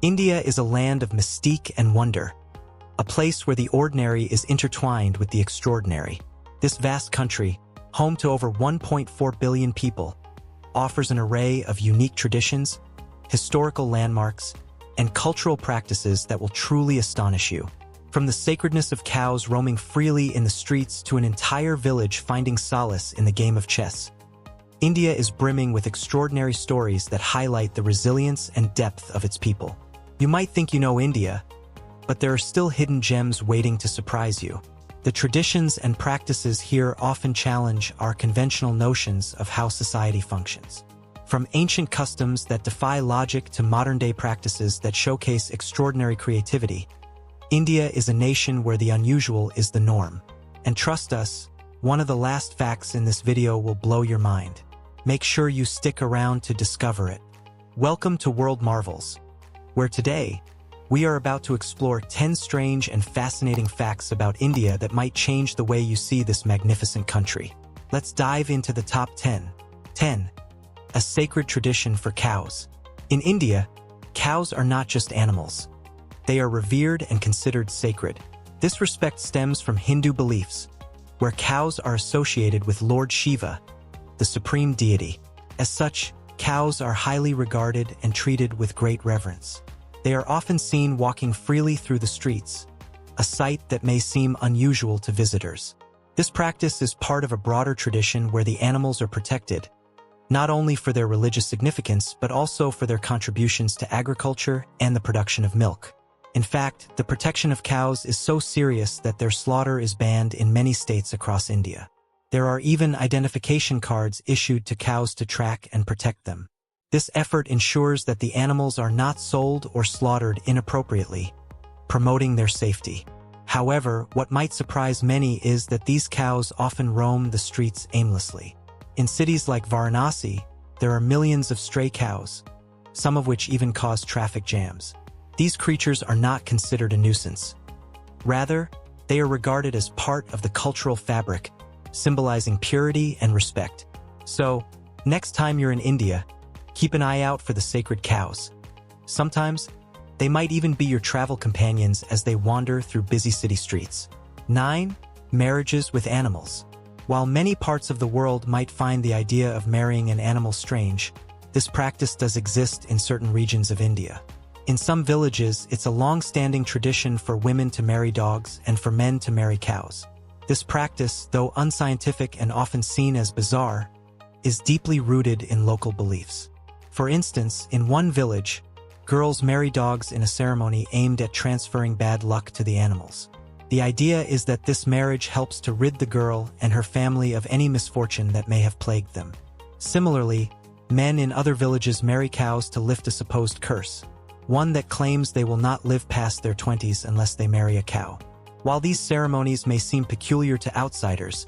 India is a land of mystique and wonder, a place where the ordinary is intertwined with the extraordinary. This vast country, home to over 1.4 billion people, offers an array of unique traditions, historical landmarks, and cultural practices that will truly astonish you. From the sacredness of cows roaming freely in the streets to an entire village finding solace in the game of chess, India is brimming with extraordinary stories that highlight the resilience and depth of its people. You might think you know India, but there are still hidden gems waiting to surprise you. The traditions and practices here often challenge our conventional notions of how society functions. From ancient customs that defy logic to modern-day practices that showcase extraordinary creativity, India is a nation where the unusual is the norm. And trust us, one of the last facts in this video will blow your mind. Make sure you stick around to discover it. Welcome to World Marvels, where today, we are about to explore 10 strange and fascinating facts about India that might change the way you see this magnificent country. Let's dive into the top 10. 10. A sacred tradition for cows. In India, cows are not just animals. They are revered and considered sacred. This respect stems from Hindu beliefs, where cows are associated with Lord Shiva, the supreme deity. As such, cows are highly regarded and treated with great reverence. They are often seen walking freely through the streets, a sight that may seem unusual to visitors. This practice is part of a broader tradition where the animals are protected, not only for their religious significance but also for their contributions to agriculture and the production of milk. In fact, the protection of cows is so serious that their slaughter is banned in many states across India. There are even identification cards issued to cows to track and protect them. This effort ensures that the animals are not sold or slaughtered inappropriately, promoting their safety. However, what might surprise many is that these cows often roam the streets aimlessly. In cities like Varanasi, there are millions of stray cows, some of which even cause traffic jams. These creatures are not considered a nuisance. Rather, they are regarded as part of the cultural fabric, symbolizing purity and respect. So, next time you're in India, keep an eye out for the sacred cows. Sometimes, they might even be your travel companions as they wander through busy city streets. 9. Marriages with animals. While many parts of the world might find the idea of marrying an animal strange, this practice does exist in certain regions of India. In some villages, it's a long-standing tradition for women to marry dogs and for men to marry cows. This practice, though unscientific and often seen as bizarre, is deeply rooted in local beliefs. For instance, in one village, girls marry dogs in a ceremony aimed at transferring bad luck to the animals. The idea is that this marriage helps to rid the girl and her family of any misfortune that may have plagued them. Similarly, men in other villages marry cows to lift a supposed curse, one that claims they will not live past their 20s unless they marry a cow. While these ceremonies may seem peculiar to outsiders,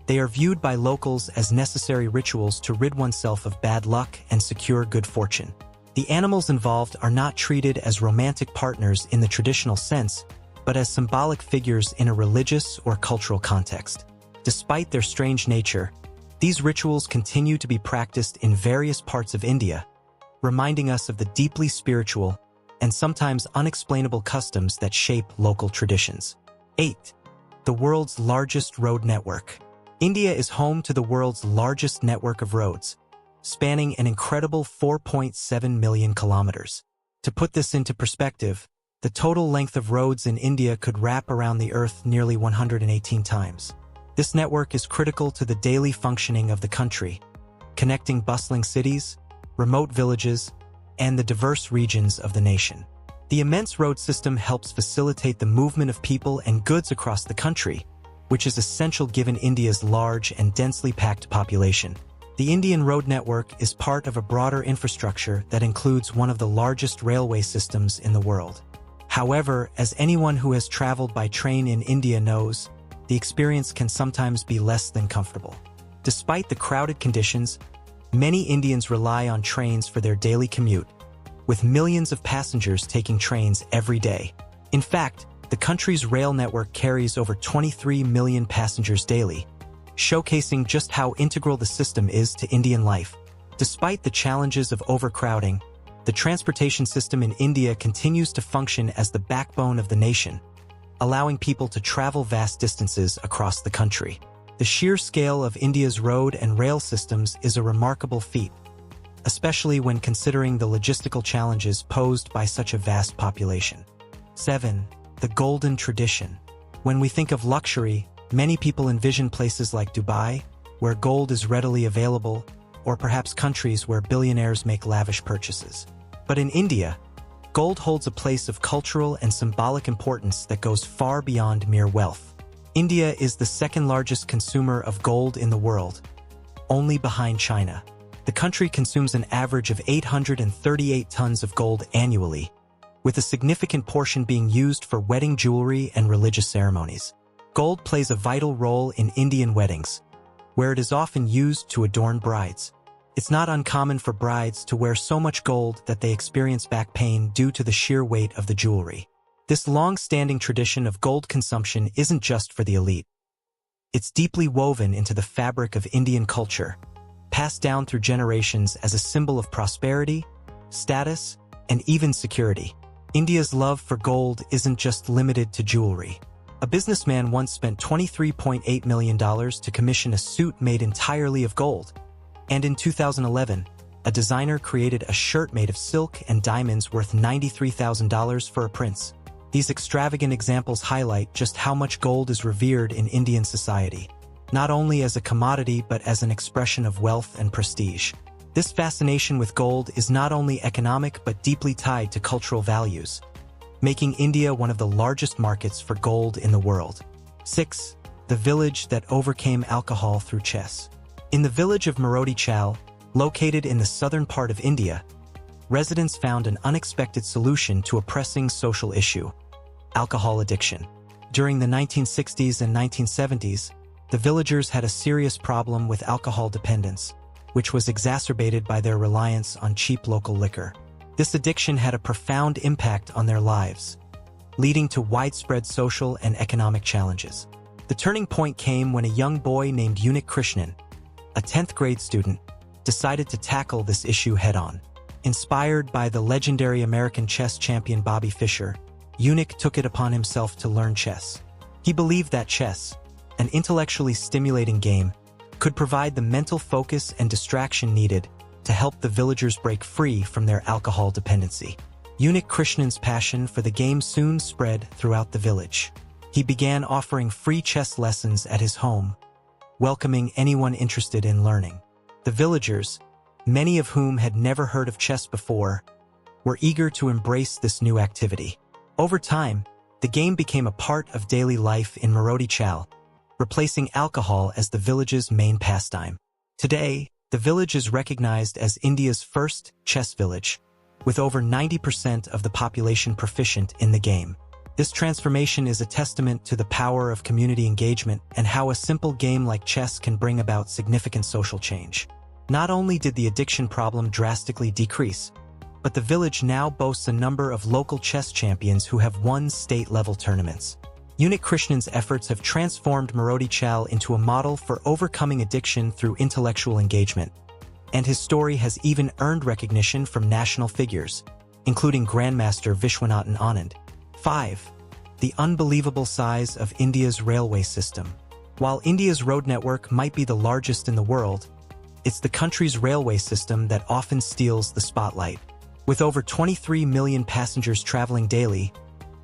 they are viewed by locals as necessary rituals to rid oneself of bad luck and secure good fortune. The animals involved are not treated as romantic partners in the traditional sense, but as symbolic figures in a religious or cultural context. Despite their strange nature, these rituals continue to be practiced in various parts of India, reminding us of the deeply spiritual and sometimes unexplainable customs that shape local traditions. 8. The world's largest road network. India is home to the world's largest network of roads, spanning an incredible 4.7 million kilometers. To put this into perspective, the total length of roads in India could wrap around the Earth nearly 118 times. This network is critical to the daily functioning of the country, connecting bustling cities, remote villages, and the diverse regions of the nation. The immense road system helps facilitate the movement of people and goods across the country, which is essential given India's large and densely packed population. The Indian road network is part of a broader infrastructure that includes one of the largest railway systems in the world. However, as anyone who has traveled by train in India knows, the experience can sometimes be less than comfortable. Despite the crowded conditions, many Indians rely on trains for their daily commute, with millions of passengers taking trains every day. In fact, the country's rail network carries over 23 million passengers daily, showcasing just how integral the system is to Indian life. Despite the challenges of overcrowding, the transportation system in India continues to function as the backbone of the nation, allowing people to travel vast distances across the country. The sheer scale of India's road and rail systems is a remarkable feat, especially when considering the logistical challenges posed by such a vast population. 7. The golden tradition. When we think of luxury, many people envision places like Dubai, where gold is readily available, or perhaps countries where billionaires make lavish purchases. But in India, gold holds a place of cultural and symbolic importance that goes far beyond mere wealth. India is the second largest consumer of gold in the world, only behind China. The country consumes an average of 838 tons of gold annually, with a significant portion being used for wedding jewelry and religious ceremonies. Gold plays a vital role in Indian weddings, where it is often used to adorn brides. It's not uncommon for brides to wear so much gold that they experience back pain due to the sheer weight of the jewelry. This long-standing tradition of gold consumption isn't just for the elite. It's deeply woven into the fabric of Indian culture, passed down through generations as a symbol of prosperity, status, and even security. India's love for gold isn't just limited to jewelry. A businessman once spent $23.8 million to commission a suit made entirely of gold. And in 2011, a designer created a shirt made of silk and diamonds worth $93,000 for a prince. These extravagant examples highlight just how much gold is revered in Indian society, not only as a commodity but as an expression of wealth and prestige. This fascination with gold is not only economic but deeply tied to cultural values, making India one of the largest markets for gold in the world. 6. The village that overcame alcohol through chess. In the village of Marodi Chal, located in the southern part of India, residents found an unexpected solution to a pressing social issue: alcohol addiction. During the 1960s and 1970s, the villagers had a serious problem with alcohol dependence, which was exacerbated by their reliance on cheap local liquor. This addiction had a profound impact on their lives, leading to widespread social and economic challenges. The turning point came when a young boy named Unik Krishnan, a 10th grade student, decided to tackle this issue head-on. Inspired by the legendary American chess champion Bobby Fischer, Unik took it upon himself to learn chess. He believed that chess, an intellectually stimulating game, could provide the mental focus and distraction needed to help the villagers break free from their alcohol dependency. Unik Krishnan's passion for the game soon spread throughout the village. He began offering free chess lessons at his home, welcoming anyone interested in learning. The villagers, many of whom had never heard of chess before, were eager to embrace this new activity. Over time, the game became a part of daily life in Marodi Chal, replacing alcohol as the village's main pastime. Today, the village is recognized as India's first chess village, with over 90% of the population proficient in the game. This transformation is a testament to the power of community engagement and how a simple game like chess can bring about significant social change. Not only did the addiction problem drastically decrease, but the village now boasts a number of local chess champions who have won state-level tournaments. Unik Krishnan's efforts have transformed Marodi Chal into a model for overcoming addiction through intellectual engagement, and his story has even earned recognition from national figures, including Grandmaster Vishwanathan Anand. 5. The unbelievable size of India's railway system. While India's road network might be the largest in the world, it's the country's railway system that often steals the spotlight. With over 23 million passengers traveling daily,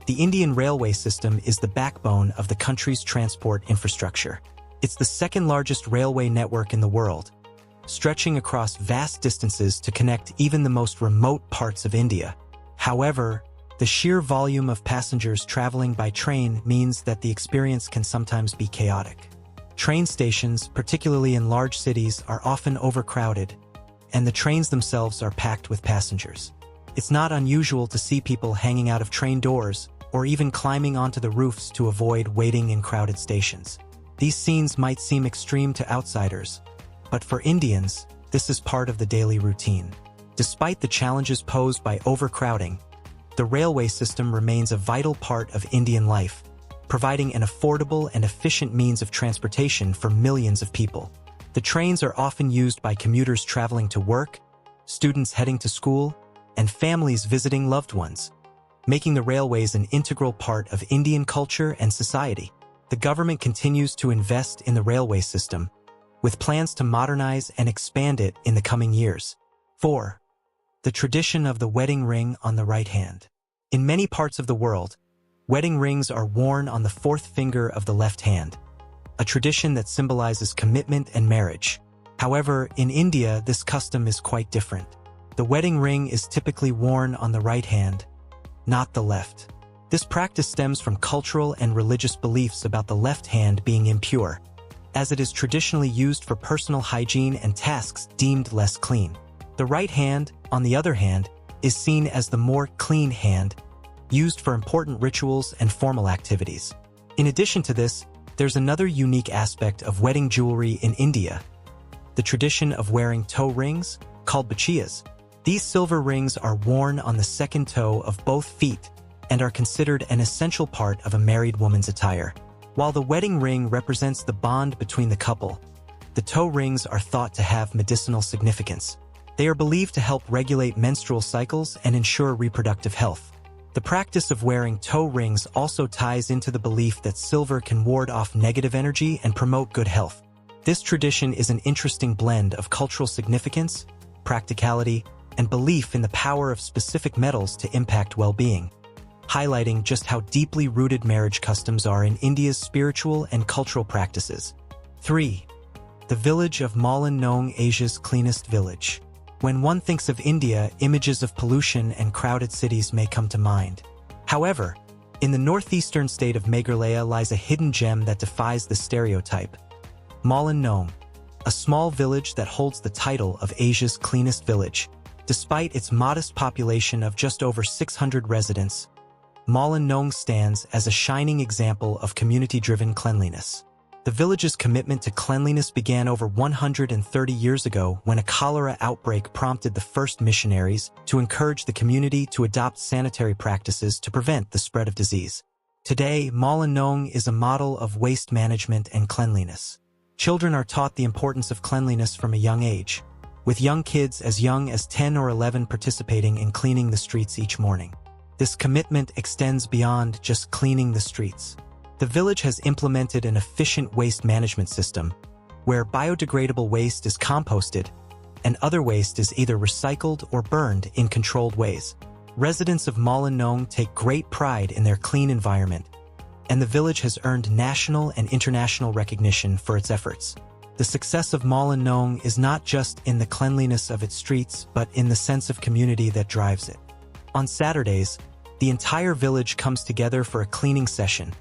the Indian railway system is the backbone of the country's transport infrastructure. It's the second largest railway network in the world, stretching across vast distances to connect even the most remote parts of India. However, the sheer volume of passengers traveling by train means that the experience can sometimes be chaotic. Train stations, particularly in large cities, are often overcrowded, and the trains themselves are packed with passengers. It's not unusual to see people hanging out of train doors or even climbing onto the roofs to avoid waiting in crowded stations. These scenes might seem extreme to outsiders, but for Indians, this is part of the daily routine. Despite the challenges posed by overcrowding, the railway system remains a vital part of Indian life, providing an affordable and efficient means of transportation for millions of people. The trains are often used by commuters traveling to work, students heading to school, and families visiting loved ones, making the railways an integral part of Indian culture and society. The government continues to invest in the railway system, with plans to modernize and expand it in the coming years. 4. The tradition of the wedding ring on the right hand. In many parts of the world, wedding rings are worn on the fourth finger of the left hand, a tradition that symbolizes commitment and marriage. However, in India, this custom is quite different. The wedding ring is typically worn on the right hand, not the left. This practice stems from cultural and religious beliefs about the left hand being impure, as it is traditionally used for personal hygiene and tasks deemed less clean. The right hand, on the other hand, is seen as the more clean hand, used for important rituals and formal activities. In addition to this, there's another unique aspect of wedding jewelry in India: the tradition of wearing toe rings, called bachiyas. These silver rings are worn on the second toe of both feet and are considered an essential part of a married woman's attire. While the wedding ring represents the bond between the couple, the toe rings are thought to have medicinal significance. They are believed to help regulate menstrual cycles and ensure reproductive health. The practice of wearing toe rings also ties into the belief that silver can ward off negative energy and promote good health. This tradition is an interesting blend of cultural significance, practicality, and belief in the power of specific metals to impact well-being, highlighting just how deeply rooted marriage customs are in India's spiritual and cultural practices. 3. The village of Malin, known Asia's cleanest village. When one thinks of India, images of pollution and crowded cities may come to mind. However, in the northeastern state of Meghalaya lies a hidden gem that defies the stereotype: Malin Nong, a small village that holds the title of Asia's cleanest village. Despite its modest population of just over 600 residents, Malin Nong stands as a shining example of community-driven cleanliness. The village's commitment to cleanliness began over 130 years ago when a cholera outbreak prompted the first missionaries to encourage the community to adopt sanitary practices to prevent the spread of disease. Today, Malin Nong is a model of waste management and cleanliness. Children are taught the importance of cleanliness from a young age, with young kids as young as 10 or 11 participating in cleaning the streets each morning. This commitment extends beyond just cleaning the streets. The village has implemented an efficient waste management system, where biodegradable waste is composted and other waste is either recycled or burned in controlled ways. Residents of Malin Nong take great pride in their clean environment, and the village has earned national and international recognition for its efforts. The success of Malin Nong is not just in the cleanliness of its streets, but in the sense of community that drives it. On Saturdays, the entire village comes together for a cleaning session,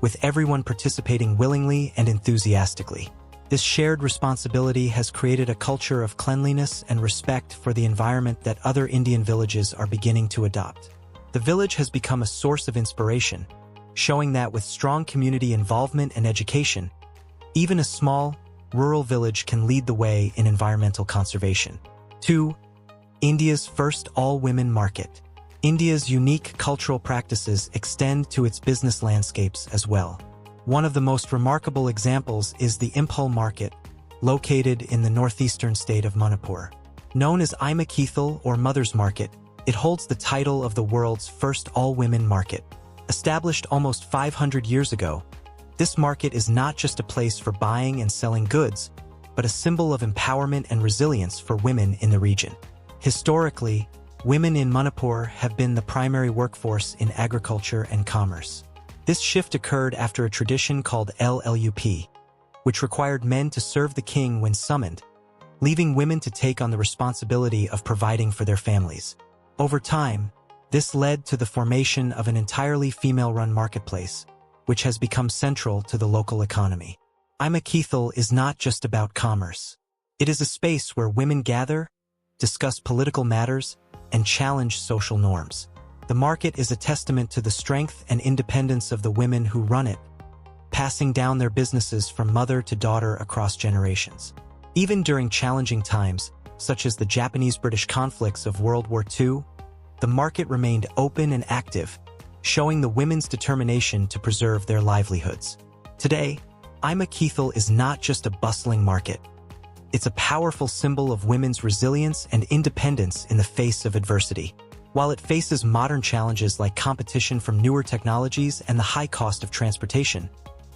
with everyone participating willingly and enthusiastically. This shared responsibility has created a culture of cleanliness and respect for the environment that other Indian villages are beginning to adopt. The village has become a source of inspiration, showing that with strong community involvement and education, even a small, rural village can lead the way in environmental conservation. 2. India's first all-women market. India's unique cultural practices extend to its business landscapes as well. One of the most remarkable examples is the Impal market, located in the northeastern state of Manipur. Known as Ima Keithal or Mother's Market, it holds the title of the world's first all-women market. Established almost 500 years ago, this market is not just a place for buying and selling goods, but a symbol of empowerment and resilience for women in the region. Historically, women in Manipur have been the primary workforce in agriculture and commerce. This shift occurred after a tradition called LLUP, which required men to serve the king when summoned, leaving women to take on the responsibility of providing for their families. Over time, this led to the formation of an entirely female-run marketplace, which has become central to the local economy. Ima Keithal is not just about commerce. It is a space where women gather, discuss political matters, and challenge social norms. The market is a testament to the strength and independence of the women who run it, passing down their businesses from mother to daughter across generations. Even during challenging times, such as the Japanese-British conflicts of World War II, the market remained open and active, showing the women's determination to preserve their livelihoods. Today, Ima Keithal is not just a bustling market. It's a powerful symbol of women's resilience and independence in the face of adversity. While it faces modern challenges like competition from newer technologies and the high cost of transportation,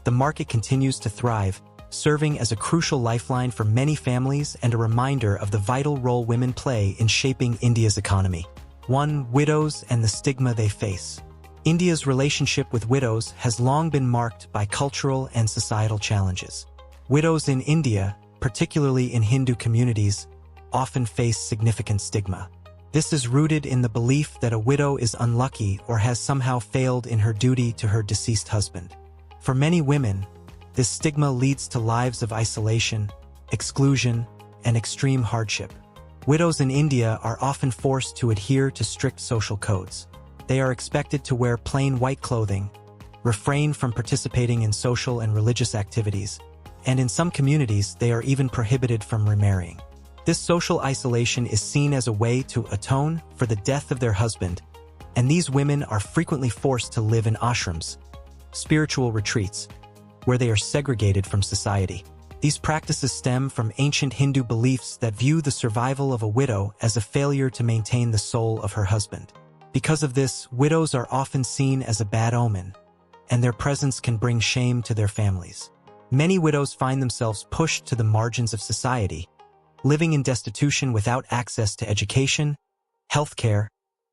the market continues to thrive, serving as a crucial lifeline for many families and a reminder of the vital role women play in shaping India's economy. 1. Widows and the stigma they face. India's relationship with widows has long been marked by cultural and societal challenges. Widows in India, particularly in Hindu communities, often face significant stigma. This is rooted in the belief that a widow is unlucky or has somehow failed in her duty to her deceased husband. For many women, this stigma leads to lives of isolation, exclusion, and extreme hardship. Widows in India are often forced to adhere to strict social codes. They are expected to wear plain white clothing, refrain from participating in social and religious activities, and in some communities they are even prohibited from remarrying. This social isolation is seen as a way to atone for the death of their husband, and these women are frequently forced to live in ashrams, spiritual retreats, where they are segregated from society. These practices stem from ancient Hindu beliefs that view the survival of a widow as a failure to maintain the soul of her husband. Because of this, widows are often seen as a bad omen, and their presence can bring shame to their families. Many widows find themselves pushed to the margins of society, living in destitution without access to education, healthcare,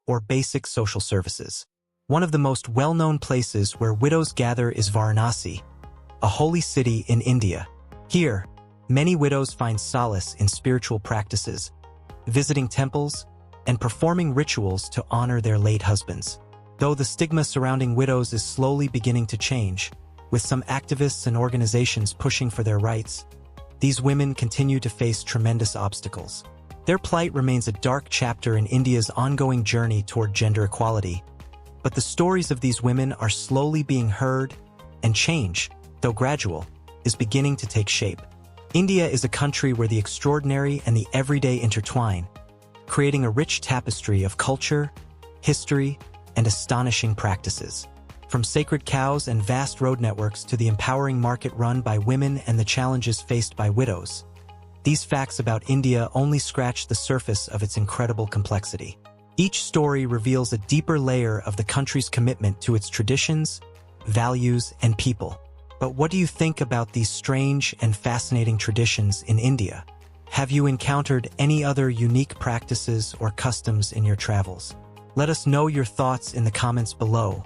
or basic social services. One of the most well-known places where widows gather is Varanasi, a holy city in India. Here, many widows find solace in spiritual practices, visiting temples, and performing rituals to honor their late husbands. Though the stigma surrounding widows is slowly beginning to change, with some activists and organizations pushing for their rights, these women continue to face tremendous obstacles. Their plight remains a dark chapter in India's ongoing journey toward gender equality, but the stories of these women are slowly being heard, and change, though gradual, is beginning to take shape. India is a country where the extraordinary and the everyday intertwine, creating a rich tapestry of culture, history, and astonishing practices. From sacred cows and vast road networks to the empowering market run by women and the challenges faced by widows, these facts about India only scratch the surface of its incredible complexity. Each story reveals a deeper layer of the country's commitment to its traditions, values, and people. But what do you think about these strange and fascinating traditions in India? Have you encountered any other unique practices or customs in your travels? Let us know your thoughts in the comments below.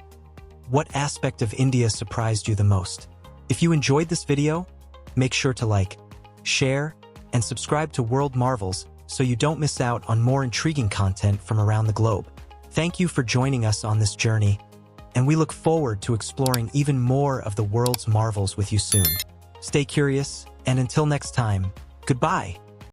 What aspect of India surprised you the most? If you enjoyed this video, make sure to like, share, and subscribe to World Marvels so you don't miss out on more intriguing content from around the globe. Thank you for joining us on this journey, and we look forward to exploring even more of the world's marvels with you soon. Stay curious, and until next time, goodbye.